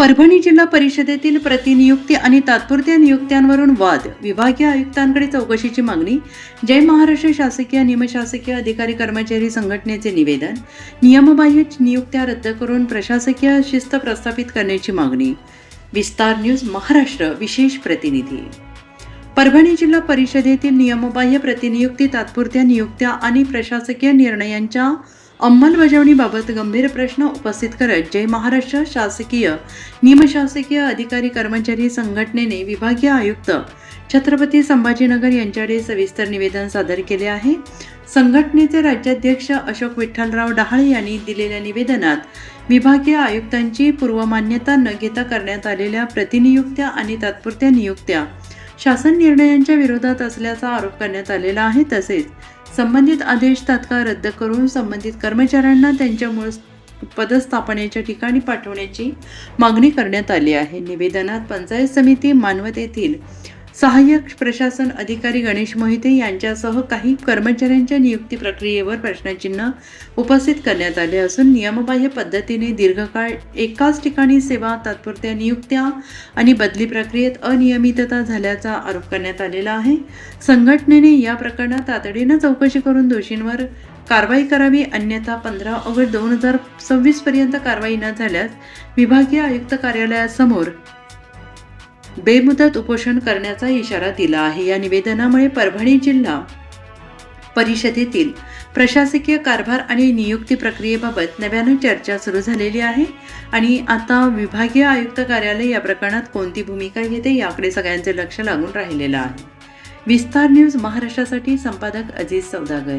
परभणी जिल्हा परिषदेतील प्रतिनियुक्ती आणि तात्पुरत्या नियुक्त्यांवरून वाद, विभागीय आयुक्तांकडे चौकशीची मागणी, जय महाराष्ट्र शासकीय निमशासकीय अधिकारी कर्मचारी संघटनेचे निवेदन, नियमबाह्य नियुक्त्या रद्द करून प्रशासकीय शिस्त प्रस्थापित करण्याची मागणी. विस्तार न्यूज महाराष्ट्र विशेष प्रतिनिधी. परभणी जिल्हा परिषदेतील नियमबाह्य प्रतिनियुक्ती, तात्पुरत्या नियुक्त्या आणि प्रशासकीय निर्णयांच्या अंमलबजावणीबाबत गंभीर प्रश्न उपस्थित करत जय महाराष्ट्र शासकीय निमशासकीय अधिकारी कर्मचारी संघटनेने विभागीय आयुक्त छत्रपती संभाजीनगर यांच्याकडे सविस्तर निवेदन सादर केले आहे. संघटनेचे राज्याध्यक्ष अशोक विठ्ठलराव डहाळे यांनी दिलेल्या निवेदनात विभागीय आयुक्तांची पूर्वमान्यता न घेता करण्यात आलेल्या प्रतिनियुक्त्या आणि तात्पुरत्या नियुक्त्या शासन निर्णयांच्या विरोधात असल्याचा आरोप करण्यात आलेला आहे. तसेच संबंधित आदेश तात्काळ रद्द करून संबंधित कर्मचाऱ्यांना त्यांच्या मूळ पदस्थापनेच्या ठिकाणी पाठवण्याची मागणी करण्यात आली आहे. निवेदनात पंचायत समिती मानवत येथील सहाय्यक प्रशासन अधिकारी गणेश मोहिते यांच्यासह काही कर्मचाऱ्यांच्या नियुक्ती प्रक्रियेवर प्रश्नचिन्ह उपस्थित करण्यात आले असून नियमबाह्य पद्धतीने दीर्घकाळ एकाच ठिकाणी सेवा, तात्पुरत्या नियुक्त्या आणि बदली प्रक्रियेत अनियमितता झाल्याचा आरोप करण्यात आलेला आहे. संघटनेने या प्रकरणात तातडीने चौकशी करून दोषींवर कारवाई करावी, अन्यथा 15 ऑगस्ट 2026 पर्यंत कारवाई न झाल्यास विभागीय आयुक्त कार्यालयासमोर बेमुदत उपोषण करण्याचा इशारा दिला आहे. या निवेदनामुळे परभणी जिल्हा परिषदेतील प्रशासकीय कारभार आणि नियुक्ती प्रक्रियेबाबत नव्याने चर्चा सुरू झालेली आहे आणि आता विभागीय आयुक्त कार्यालय या प्रकरणात कोणती भूमिका घेते याकडे सगळ्यांचे लक्ष लागून राहिलेलं आहे. विस्तार न्यूज महाराष्ट्रासाठी संपादक अजिज सौदागर.